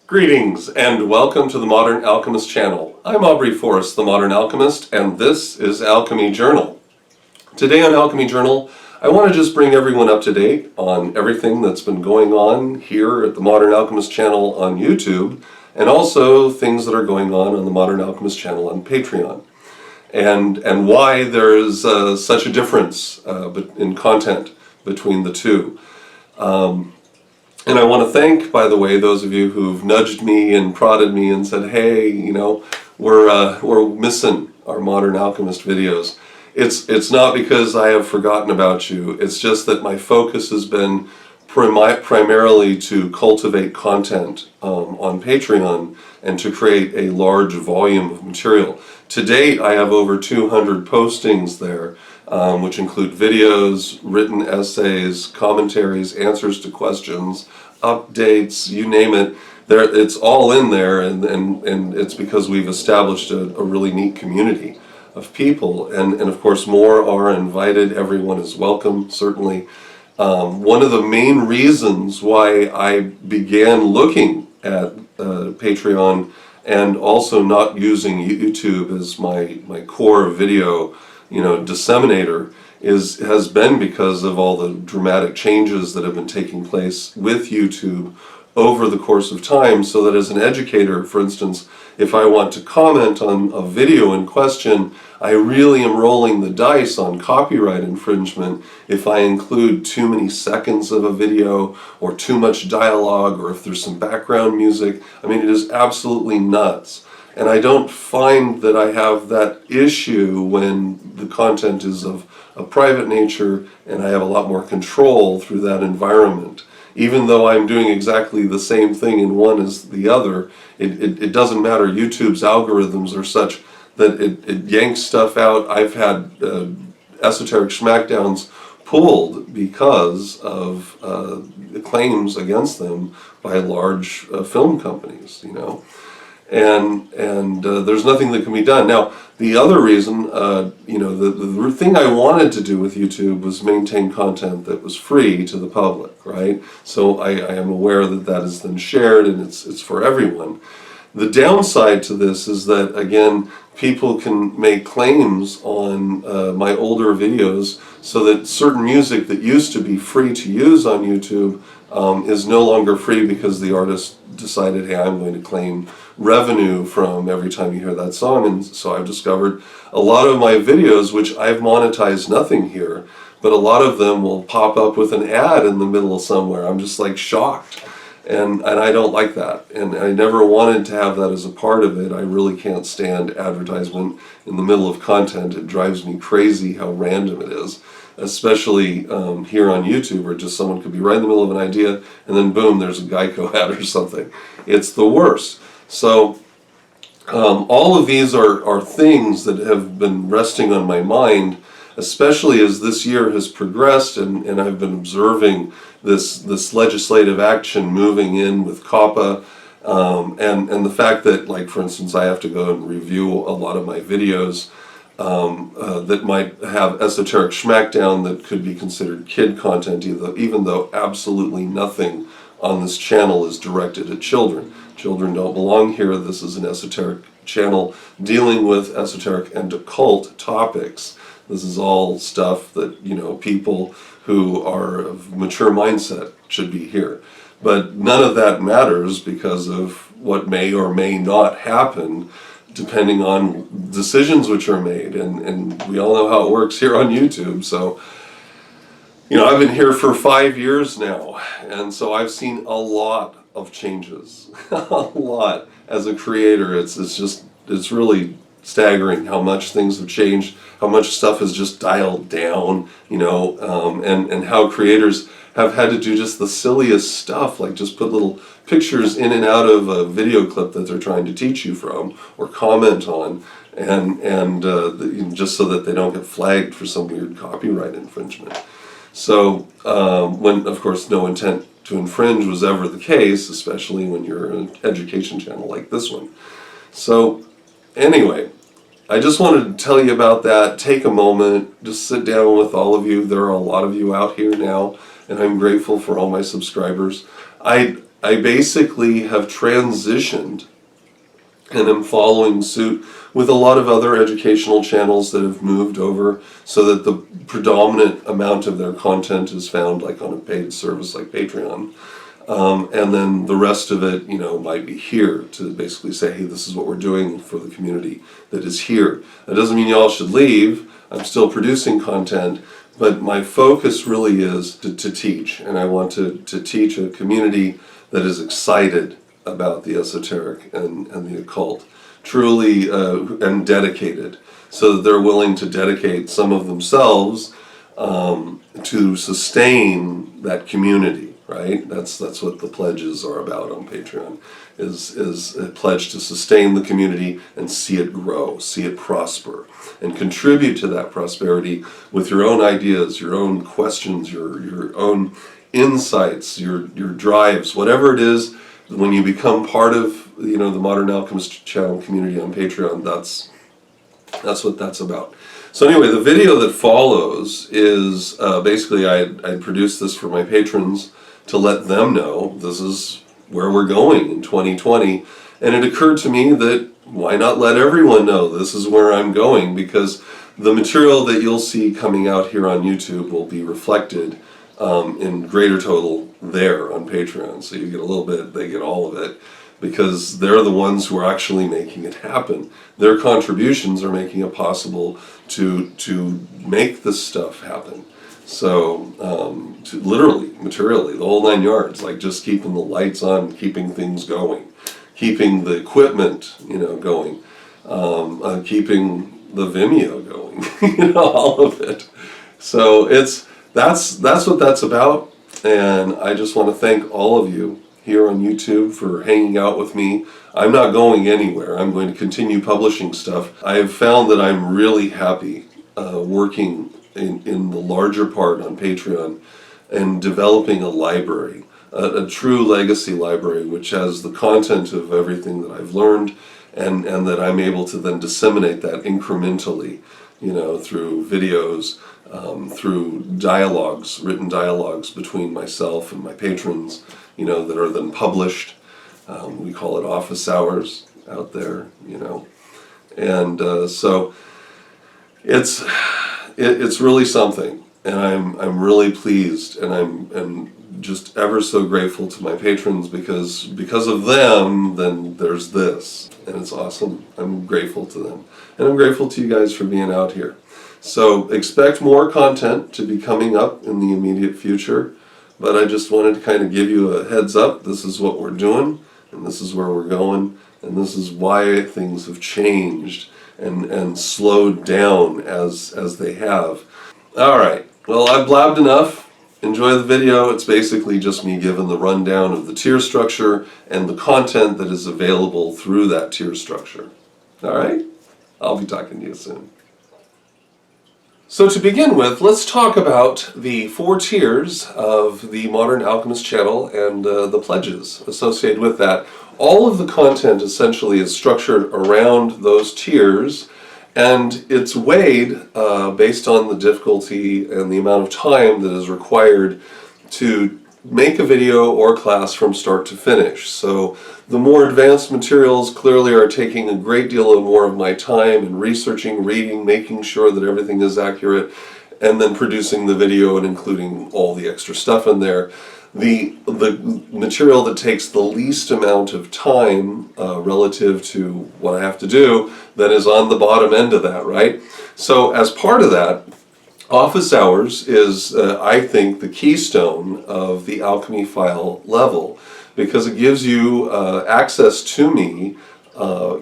Greetings and welcome to the Modern Alchemist channel. I'm Aubrey Forrest, the Modern Alchemist, and this is Alchemy Journal. Today on Alchemy Journal, I want to just bring everyone up to date on everything that's been going on here at the Modern Alchemist channel on YouTube, and also things that are going on the Modern Alchemist channel on Patreon, and why there is such a difference in content between the two. And I want to thank, by the way, those of you who've nudged me and prodded me and said, hey, you know, we're missing our Modern Alchemist videos. It's not because I have forgotten about you. It's just that my focus has been primarily to cultivate content on Patreon and to create a large volume of material. To date, I have over 200 postings there, which include videos, written essays, commentaries, answers to questions, updates, you name it. It's all in there, and it's because we've established a really neat community of people, and of course more are invited. Everyone is welcome, certainly. One of the main reasons why I began looking at Patreon and also not using YouTube as my core video, disseminator has been because of all the dramatic changes that have been taking place with YouTube over the course of time, so that as an educator, for instance, if I want to comment on a video in question, I really am rolling the dice on copyright infringement if I include too many seconds of a video or too much dialogue, or if there's some background music. I mean, it is absolutely nuts. And I don't find that I have that issue when the content is of a private nature and I have a lot more control through that environment. Even though I'm doing exactly the same thing in one as the other, it doesn't matter. YouTube's algorithms are such that it yanks stuff out. I've had esoteric smackdowns pulled because of claims against them by large film companies, and there's nothing that can be done. Now, the other reason, the thing I wanted to do with YouTube was maintain content that was free to the public, right? So I am aware that that is then shared and it's for everyone. The downside to this is that, again, people can make claims on my older videos so that certain music that used to be free to use on YouTube is no longer free because the artist decided, hey, I'm going to claim revenue from every time you hear that song. And so I've discovered a lot of my videos, which I've monetized nothing here, but a lot of them will pop up with an ad in the middle of somewhere. I'm just like shocked. And I don't like that. And I never wanted to have that as a part of it. I really can't stand advertisement in the middle of content. It drives me crazy how random it is, especially here on YouTube, where just someone could be right in the middle of an idea and then boom, there's a Geico ad or something. It's the worst. So all of these are things that have been resting on my mind, especially as this year has progressed and I've been observing this legislative action moving in with COPPA, and the fact that, like, for instance, I have to go and review a lot of my videos that might have esoteric schmackdown that could be considered kid content, even though absolutely nothing on this channel is directed at children. Children don't belong here. This is an esoteric channel dealing with esoteric and occult topics. This is all stuff that, people who are of mature mindset should be here. But none of that matters because of what may or may not happen depending on decisions which are made. And we all know how it works here on YouTube. So, I've been here for 5 years now, and so I've seen a lot of changes. A lot. As a creator, it's really staggering how much things have changed, how much stuff has just dialed down, and how creators have had to do just the silliest stuff, like just put little pictures in and out of a video clip that they're trying to teach you from or comment on, and just so that they don't get flagged for some weird copyright infringement. So when, of course, no intent to infringe was ever the case, especially when you're an education channel like this one. So anyway, I just wanted to tell you about that. Take a moment, just sit down with all of you. There are a lot of you out here now, and I'm grateful for all my subscribers. I I basically have transitioned and am following suit with a lot of other educational channels that have moved over so that the predominant amount of their content is found like on a paid service like Patreon. And then the rest of it, might be here to basically say, hey, this is what we're doing for the community that is here. That doesn't mean you all should leave. I'm still producing content, but my focus really is to teach. And I want to teach a community that is excited about the esoteric and the occult, truly and dedicated, so that they're willing to dedicate some of themselves to sustain that community, right? That's what the pledges are about on Patreon, is a pledge to sustain the community and see it grow, see it prosper, and contribute to that prosperity with your own ideas, your own questions, your own insights, your drives, whatever it is. When you become part of the Modern Alchemist channel community on Patreon, that's what that's about. So anyway, the video that follows is basically I produced this for my patrons to let them know this is where we're going in 2020, and it occurred to me that why not let everyone know this is where I'm going, because the material that you'll see coming out here on YouTube will be reflected in greater total there on Patreon. So you get a little bit, they get all of it, because they're the ones who are actually making it happen. Their contributions are making it possible to make this stuff happen. So literally, materially, the whole 9 yards, like just keeping the lights on, keeping things going, keeping the equipment, going, keeping the Vimeo going, all of it. So that's what that's about, and I just want to thank all of you here on YouTube for hanging out with me. I'm not going anywhere. I'm going to continue publishing stuff. I have found that I'm really happy working in the larger part on Patreon and developing a library, a true legacy library, which has the content of everything that I've learned, and that I'm able to then disseminate that incrementally, through videos, through dialogues, written dialogues between myself and my patrons, that are then published. We call it office hours out there, and so it's really something, and I'm really pleased, and I'm just ever so grateful to my patrons, because of them, then there's this, and it's awesome. I'm grateful to them, and I'm grateful to you guys for being out here. So expect more content to be coming up in the immediate future, but I just wanted to kind of give you a heads up. This is what we're doing, and this is where we're going, and this is why things have changed and slowed down as they have. All right, well, I've blabbed enough. Enjoy the video. It's basically just me giving the rundown of the tier structure and the content that is available through that tier structure. All right? I'll be talking to you soon. So to begin with, let's talk about the 4 tiers of the Modern Alchemist channel and the pledges associated with that. All of the content essentially is structured around those tiers, and it's weighed based on the difficulty and the amount of time that is required to make a video or class from start to finish. So the more advanced materials clearly are taking a great deal more of my time in researching, reading, making sure that everything is accurate, and then producing the video and including all the extra stuff in there. The material that takes the least amount of time relative to what I have to do, that is on the bottom end of that, right? So as part of that, office hours is, I think, the keystone of the Alchemy file level, because it gives you access to me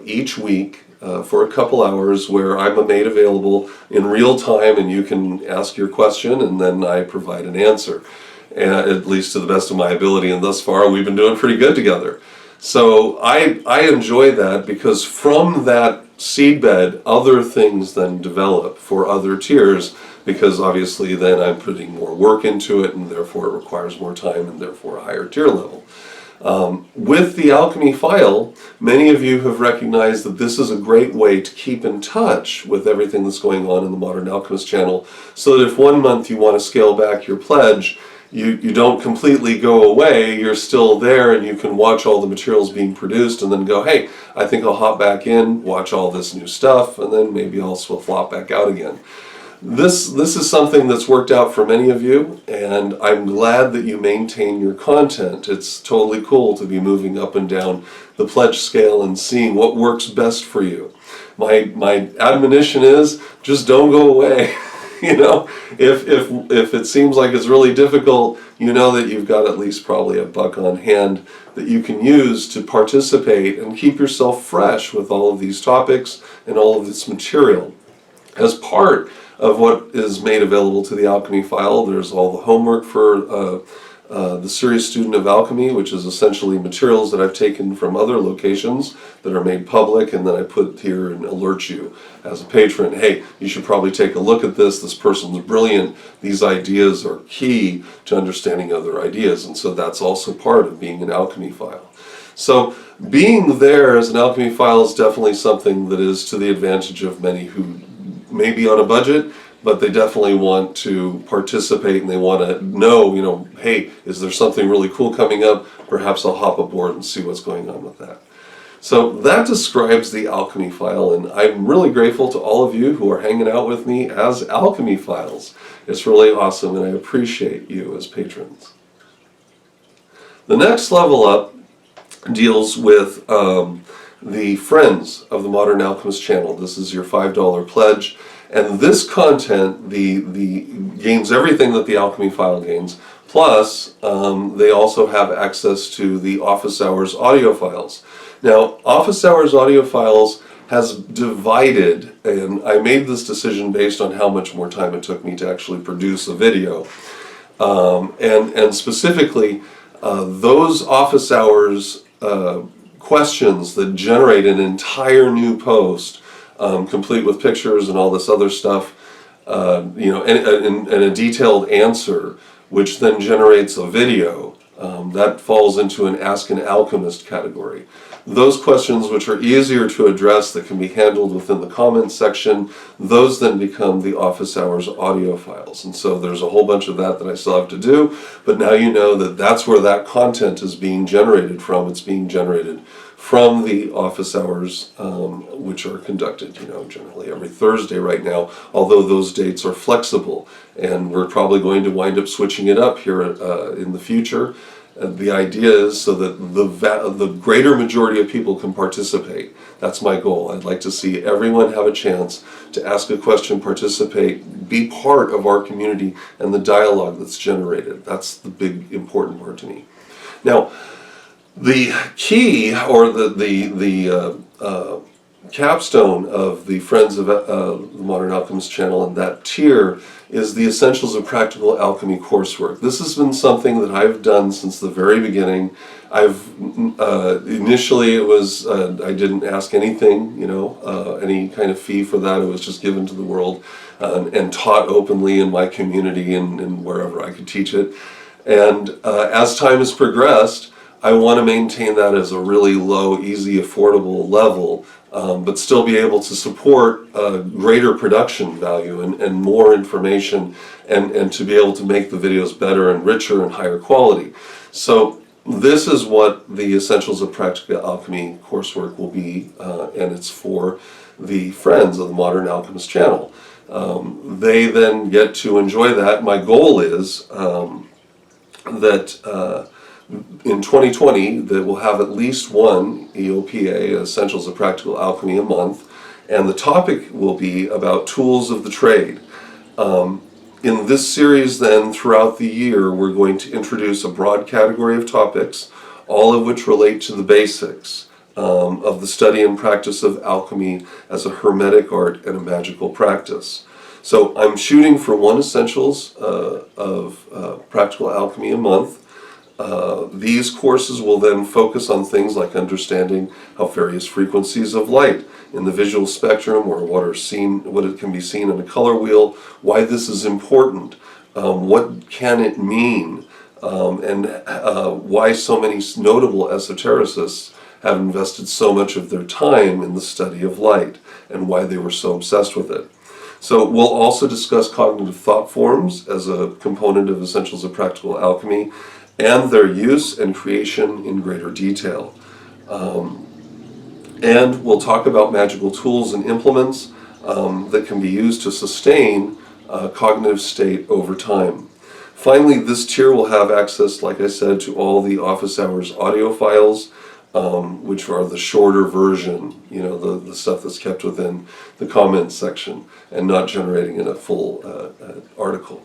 each week for a couple hours where I'm made available in real time, and you can ask your question and then I provide an answer, at least to the best of my ability, and thus far we've been doing pretty good together. So I enjoy that, because from that seedbed other things then develop for other tiers, because obviously then I'm putting more work into it, and therefore it requires more time, and therefore a higher tier level. With the Alchemy file, many of you have recognized that this is a great way to keep in touch with everything that's going on in the Modern Alchemist channel, so that if one month you want to scale back your pledge, you don't completely go away, you're still there, and you can watch all the materials being produced and then go, hey, I think I'll hop back in, watch all this new stuff, and then maybe I'll flop back out again. This is something that's worked out for many of you, and I'm glad that you maintain your content. It's totally cool to be moving up and down the pledge scale and seeing what works best for you. My admonition is just don't go away. You know, if it seems like it's really difficult, you know that you've got at least probably a buck on hand that you can use to participate and keep yourself fresh with all of these topics and all of this material. As part of what is made available to the Alchemy file, there's all the homework for the Serious Student of Alchemy, which is essentially materials that I've taken from other locations that are made public, and then I put here and alert you as a patron, hey, you should probably take a look at this person's brilliant, these ideas are key to understanding other ideas, and so that's also part of being an Alchemy file. So being there as an Alchemy file is definitely something that is to the advantage of many who may be on a budget, but they definitely want to participate and they want to know, hey, is there something really cool coming up? Perhaps I'll hop aboard and see what's going on with that. So that describes the Alchemy file, and I'm really grateful to all of you who are hanging out with me as Alchemy files. It's really awesome, and I appreciate you as patrons. The next level up deals with the Friends of the Modern Alchemist channel. This is your $5 pledge. And this content the gains everything that the Alchemy file gains, plus they also have access to the Office Hours audio files. Now, Office Hours audio files has divided, and I made this decision based on how much more time it took me to actually produce a video. And specifically, those Office Hours questions that generate an entire new post, complete with pictures and all this other stuff, and a detailed answer, which then generates a video, that falls into an Ask an Alchemist category. Those questions which are easier to address, that can be handled within the comments section, those then become the Office Hours audio files. And so there's a whole bunch of that I still have to do, but now you know that that's where that content is being generated from. It's being generated from the Office Hours, which are conducted, generally every Thursday right now, although those dates are flexible, and we're probably going to wind up switching it up here in the future. The idea is so that the greater majority of people can participate. That's my goal. I'd like to see everyone have a chance to ask a question, participate, be part of our community and the dialogue that's generated. That's the big important part to me. Now, the key, or the capstone of the Friends of the Modern Alchemist channel and that tier is the Essentials of Practical Alchemy coursework. This has been something that I've done since the very beginning. Initially it was, I didn't ask anything, any kind of fee for that. It was just given to the world and taught openly in my community and wherever I could teach it. And as time has progressed, I want to maintain that as a really low, easy, affordable level, but still be able to support greater production value and more information, and to be able to make the videos better and richer and higher quality. So this is what the Essentials of Practical Alchemy coursework will be, and it's for the Friends of the Modern Alchemist channel. They then get to enjoy that. My goal is that in 2020, that we'll have at least one EOPA, Essentials of Practical Alchemy, a month, and the topic will be about tools of the trade. In this series then, throughout the year, we're going to introduce a broad category of topics, all of which relate to the basics of the study and practice of alchemy as a hermetic art and a magical practice. So I'm shooting for one Essentials of Practical Alchemy a month. These courses will then focus on things like understanding how various frequencies of light in the visual spectrum, or what it can be seen in a color wheel, why this is important, what can it mean, and why so many notable esotericists have invested so much of their time in the study of light, and why they were so obsessed with it. So we'll also discuss cognitive thought forms as a component of Essentials of Practical Alchemy and their use and creation in greater detail. And we'll talk about magical tools and implements that can be used to sustain a cognitive state over time. Finally, this tier will have access, like I said, to all the office hours audio files, which are the shorter version, the stuff that's kept within the comments section and not generating in a full article.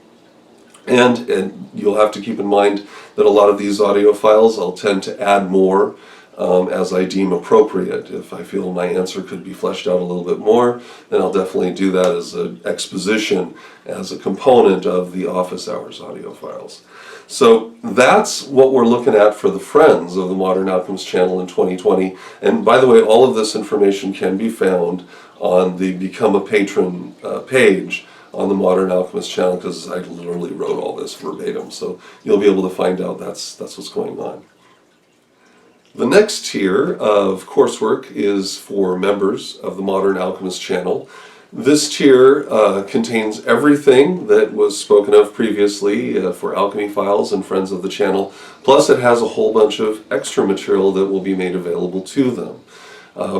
And you'll have to keep in mind that a lot of these audio files I'll tend to add more as I deem appropriate. If I feel my answer could be fleshed out a little bit more, then I'll definitely do that as an exposition, as a component of the office hours audio files. So that's what we're looking at for the Friends of the Modern Alchemist channel in 2020. And by the way, all of this information can be found on the Become a Patron page on the Modern Alchemist channel, because I literally wrote all this verbatim. So you'll be able to find out that's what's going on. The next tier of coursework is for members of the Modern Alchemist channel. This tier contains everything that was spoken of previously for Alchemy Files and Friends of the channel, plus it has a whole bunch of extra material that will be made available to them,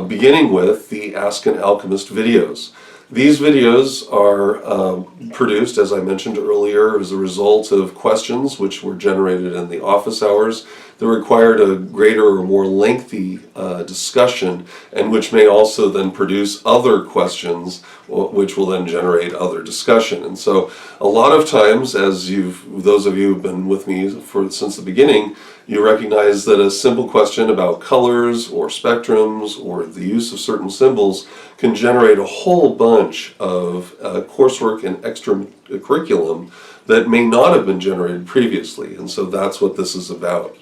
beginning with the Ask an Alchemist videos. These videos are produced, as I mentioned earlier, as a result of questions which were generated in the office hours that required a greater or more lengthy discussion, and which may also then produce other questions which will then generate other discussion. And so a lot of times, as those of you who've been with me since the beginning, you recognize that a simple question about colors or spectrums or the use of certain symbols can generate a whole bunch of coursework and extra curriculum that may not have been generated previously. And so that's what this is about.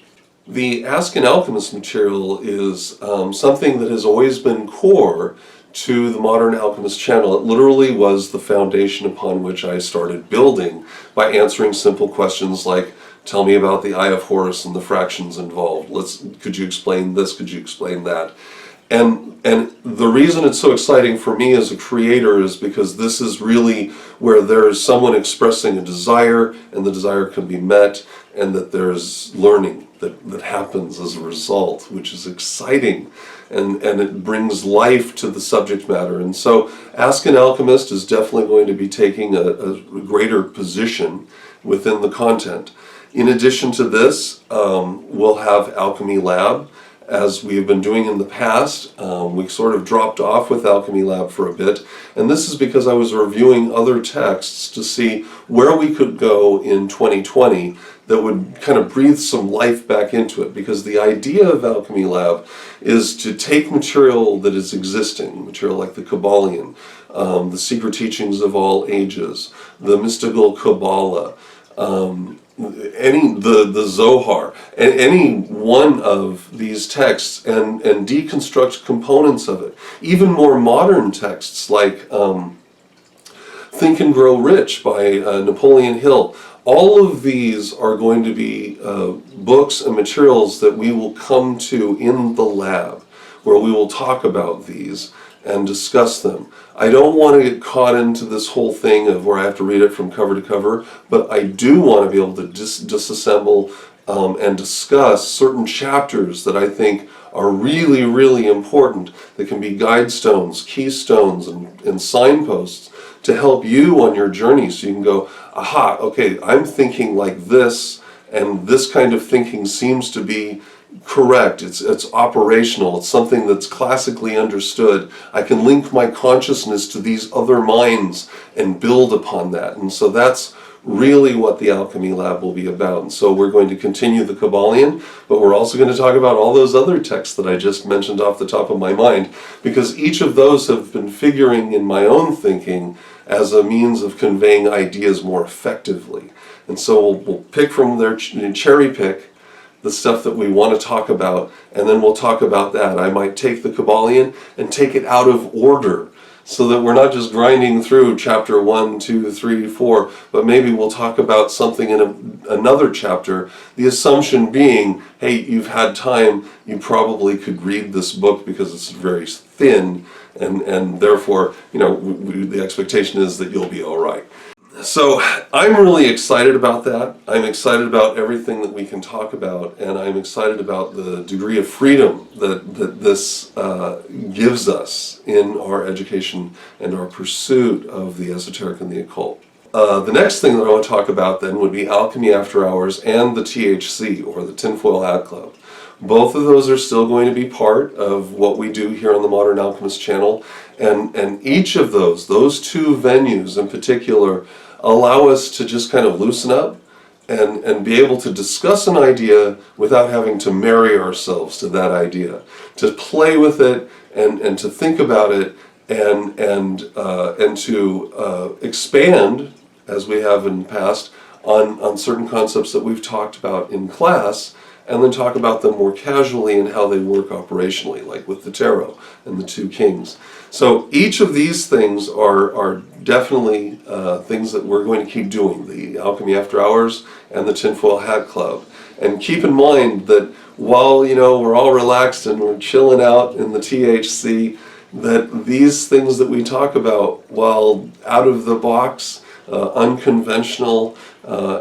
The Ask an Alchemist material is something that has always been core to the Modern Alchemist channel. It literally was the foundation upon which I started building by answering simple questions like, tell me about the Eye of Horus and the fractions involved. Could you explain this? Could you explain that? And the reason it's so exciting for me as a creator is because this is really where there is someone expressing a desire, and the desire can be met, and that there's learning that happens as a result, which is exciting, and it brings life to the subject matter. And so Ask an Alchemist is definitely going to be taking a greater position within the content. In addition to this, we'll have Alchemy Lab. As we have been doing in the past, we sort of dropped off with Alchemy Lab for a bit, and this is because I was reviewing other texts to see where we could go in 2020 that would kind of breathe some life back into it, because the idea of Alchemy Lab is to take material that is existing, material like the Kybalion, the secret teachings of all ages, the mystical Kabbalah, the Zohar, and any one of these texts, and deconstruct components of it. Even more modern texts like Think and Grow Rich by Napoleon Hill. All of these are going to be books and materials that we will come to in the lab, where we will talk about these and discuss them. I don't want to get caught into this whole thing of where I have to read it from cover to cover, but I do want to be able to disassemble and discuss certain chapters that I think are really, really important, that can be guide stones, keystones, and signposts to help you on your journey, so you can go, aha, okay, I'm thinking like this, and this kind of thinking seems to be correct, it's operational, it's something that's classically understood. I can link my consciousness to these other minds and build upon that. And so that's really what the Alchemy Lab will be about. And so we're going to continue the Kybalion, but we're also going to talk about all those other texts that I just mentioned off the top of my mind, because each of those have been figuring in my own thinking as a means of conveying ideas more effectively. And so we'll pick from their cherry pick the stuff that we want to talk about, and then we'll talk about that. I might take the Kybalion and take it out of order, so that we're not just grinding through chapter 1, 2, 3, 4, but maybe we'll talk about something in another chapter. The assumption being, hey, you've had time, you probably could read this book because it's very thin, and therefore, the expectation is that you'll be all right. So I'm really excited about that. I'm excited about everything that we can talk about, and I'm excited about the degree of freedom that this gives us in our education and our pursuit of the esoteric and the occult. The next thing that I want to talk about then would be Alchemy After Hours and the THC, or the Tinfoil Hat Club. Both of those are still going to be part of what we do here on the Modern Alchemist channel, and each of those two venues in particular, allow us to just kind of loosen up and be able to discuss an idea without having to marry ourselves to that idea, to play with it and to think about it and to expand, as we have in the past, on certain concepts that we've talked about in class, and then talk about them more casually and how they work operationally, like with the tarot and the two kings. So each of these things are definitely things that we're going to keep doing, the Alchemy After Hours and the Tinfoil Hat Club. And keep in mind that while we're all relaxed and we're chilling out in the THC, that these things that we talk about, while out of the box, unconventional,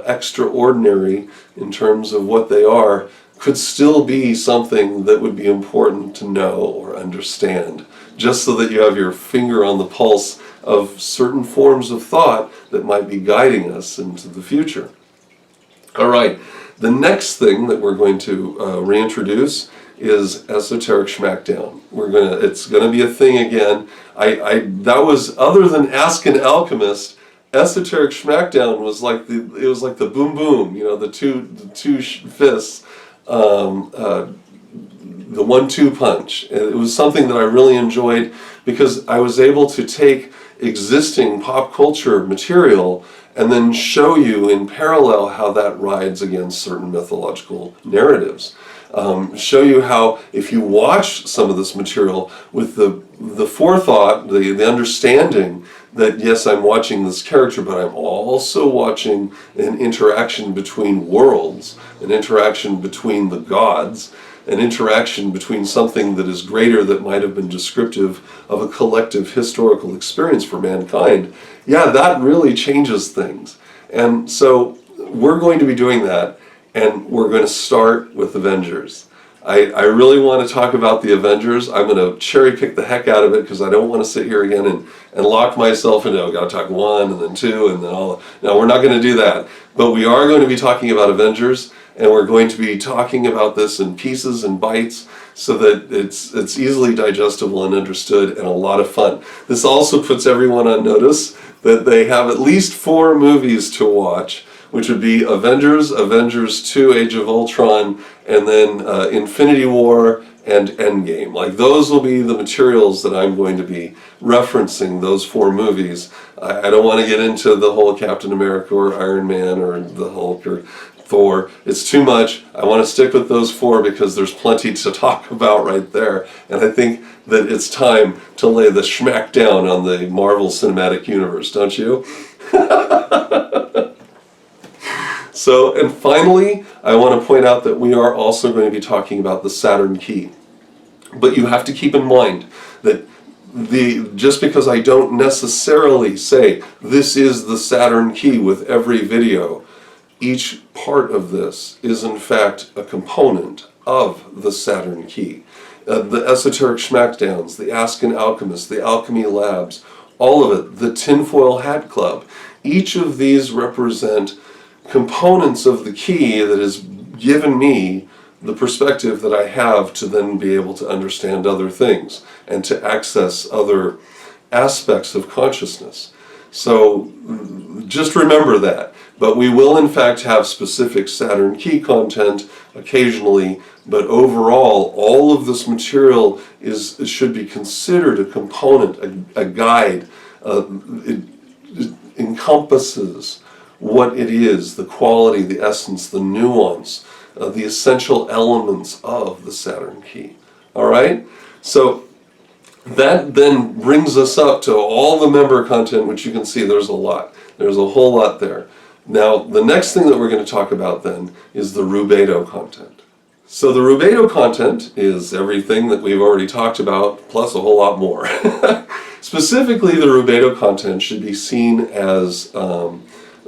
extraordinary in terms of what they are, could still be something that would be important to know or understand, just so that you have your finger on the pulse of certain forms of thought that might be guiding us into the future. All right, the next thing that we're going to reintroduce is Esoteric Schmackdown. It's gonna be a thing again. That was, other than Ask an Alchemist, Esoteric Schmackdown was like the boom boom, the two fists, the 1-2 punch. It was something that I really enjoyed because I was able to take existing pop culture material and then show you in parallel how that rides against certain mythological narratives. Show you how, if you watch some of this material with the forethought, the understanding that yes, I'm watching this character, but I'm also watching an interaction between worlds, an interaction between the gods, an interaction between something that is greater, that might have been descriptive of a collective historical experience for mankind. Yeah, that really changes things. And so we're going to be doing that, and we're going to start with Avengers. I really want to talk about the Avengers. I'm going to cherry pick the heck out of it because I don't want to sit here again and lock myself into, I've got to talk 1 and then 2 and then all. No, we're not going to do that. But we are going to be talking about Avengers, and we're going to be talking about this in pieces and bites so that it's easily digestible and understood and a lot of fun. This also puts everyone on notice that they have at least 4 movies to watch, which would be Avengers, Avengers 2, Age of Ultron, and then Infinity War and Endgame. Like, those will be the materials that I'm going to be referencing, those 4 movies. I don't want to get into the whole Captain America or Iron Man or the Hulk or Thor. It's too much. I want to stick with those 4 because there's plenty to talk about right there. And I think that it's time to lay the schmack down on the Marvel Cinematic Universe, don't you? So, and finally, I want to point out that we are also going to be talking about the Saturn key. But you have to keep in mind that just because I don't necessarily say this is the Saturn key with every video, each part of this is in fact a component of the Saturn key. The Esoteric Schmackdowns, the Ask an Alchemist, the Alchemy Labs, all of it, the Tinfoil Hat Club, each of these represent components of the key that has given me the perspective that I have to then be able to understand other things and to access other aspects of consciousness. So just remember that. But we will in fact have specific Saturn key content occasionally, but overall all of this material should be considered a component, a guide. It encompasses what it is, the quality, the essence, the nuance, the essential elements of the Saturn key. All right? So That then brings us up to all the member content, which you can see there's a lot. There's a whole lot there. Now, the next thing that we're going to talk about then is the Rubedo content. So the Rubedo content is everything that we've already talked about, plus a whole lot more. Specifically, the Rubedo content should be seen as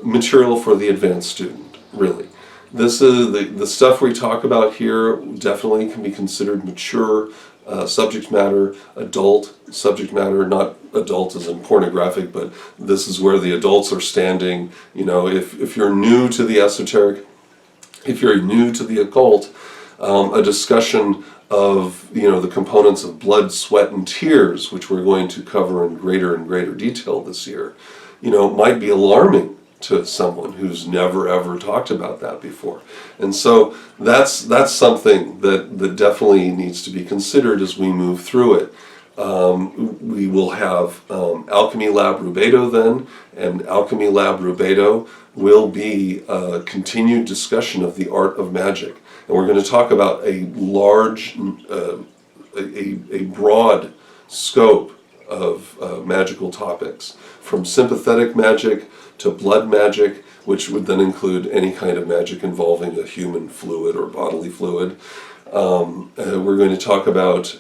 material for the advanced student, really. This is the stuff we talk about here definitely can be considered mature subject matter, adult subject matter, not adult as in pornographic, but this is where the adults are standing. You know, if you're new to the esoteric, if you're new to the occult, a discussion of, you know, the components of blood, sweat, and tears, which we're going to cover in greater and greater detail this year, you know, might be alarming to someone who's never ever talked about that before. And so that's something that definitely needs to be considered as we move through it. We will have Alchemy Lab Rubedo then, and Alchemy Lab Rubedo will be a continued discussion of the art of magic. And we're going to talk about a large, a broad scope of magical topics, from sympathetic magic to blood magic, which would then include any kind of magic involving a human fluid or bodily fluid. We're going to talk about,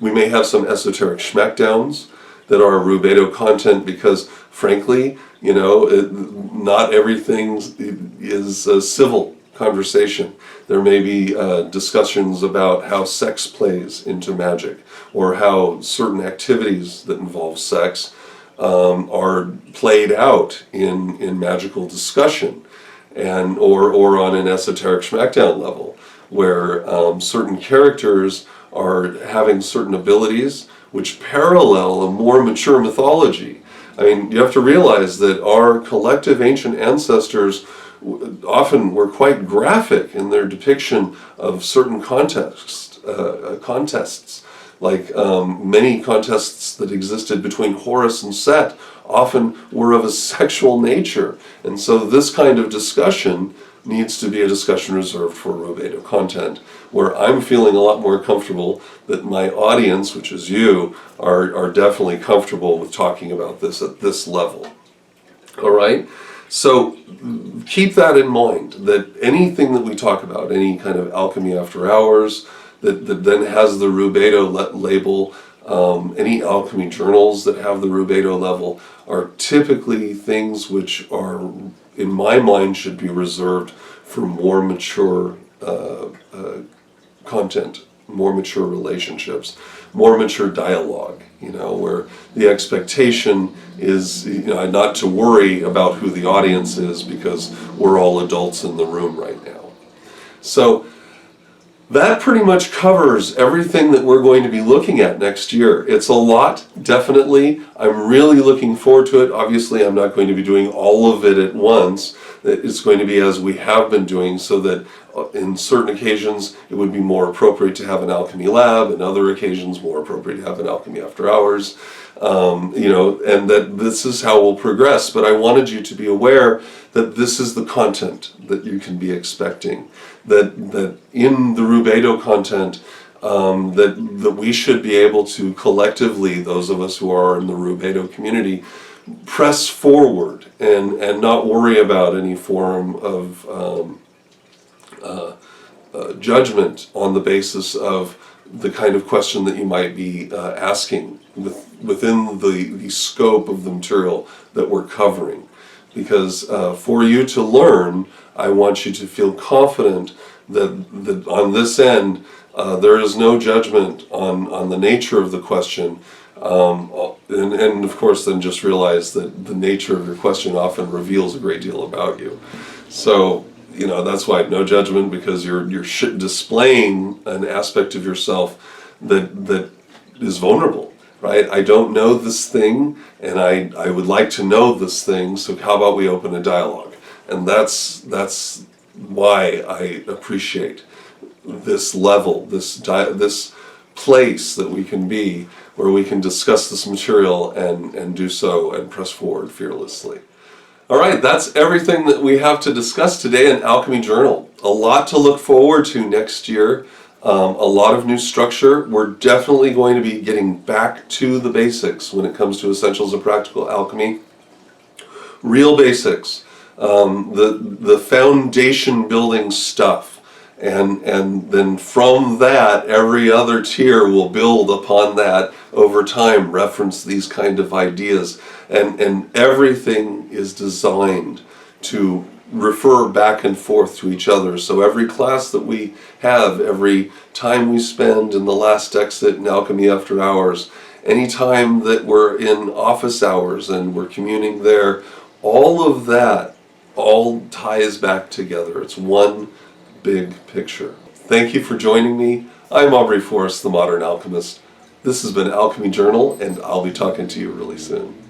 we may have some esoteric schmackdowns that are Rubedo content because, frankly, you know, not everything is a civil conversation. There may be discussions about how sex plays into magic, or how certain activities that involve sex are played out in magical discussion, and or on an esoteric schmackdown level, where certain characters are having certain abilities which parallel a more mature mythology. I mean, you have to realize that our collective ancient ancestors often were quite graphic in their depiction of certain contests, like many contests that existed between Horus and Set often were of a sexual nature. And so this kind of discussion needs to be a discussion reserved for Rubedo content, where I'm feeling a lot more comfortable that my audience, which is you, are definitely comfortable with talking about this at this level. All right? So keep that in mind, that anything that we talk about, any kind of alchemy after hours, that then has the Rubedo label, any alchemy journals that have the Rubedo level are typically things which are, in my mind, should be reserved for more mature content, more mature relationships, more mature dialogue, you know, where the expectation is, you know, not to worry about who the audience is because we're all adults in the room right now. So that pretty much covers everything that we're going to be looking at next year. It's a lot, definitely. I'm really looking forward to it. Obviously, I'm not going to be doing all of it at once. It's going to be as we have been doing, so that in certain occasions it would be more appropriate to have an alchemy lab, and other occasions more appropriate to have an alchemy after hours. You know, and that this is how we'll progress. But I wanted you to be aware that this is the content that you can be expecting. That in the Rubedo content, that we should be able to collectively, those of us who are in the Rubedo community, press forward and not worry about any form of judgment on the basis of the kind of question that you might be asking within the scope of the material that we're covering. Because for you to learn, I want you to feel confident that on this end, there is no judgment on the nature of the question. And of course, then just realize that the nature of your question often reveals a great deal about you. So, you know, that's why no judgment, because you're displaying an aspect of yourself that is vulnerable, right? I don't know this thing, and I would like to know this thing, so how about we open a dialogue? And that's why I appreciate this level, this place that we can be, where we can discuss this material and do so and press forward fearlessly. All right, that's everything that we have to discuss today in Alchemy Journal. A lot to look forward to next year. A lot of new structure. We're definitely going to be getting back to the basics when it comes to Essentials of Practical Alchemy. Real basics, the foundation building stuff. And then from that, every other tier will build upon that over time, reference these kind of ideas. And everything is designed to refer back and forth to each other. So every class that we have, every time we spend in the last exit in Alchemy After Hours, any time that we're in office hours and we're communing there, all of that all ties back together. It's one big picture. Thank you for joining me. I'm Aubrey Forrest, the Modern Alchemist. This has been Alchemy Journal, and I'll be talking to you really soon.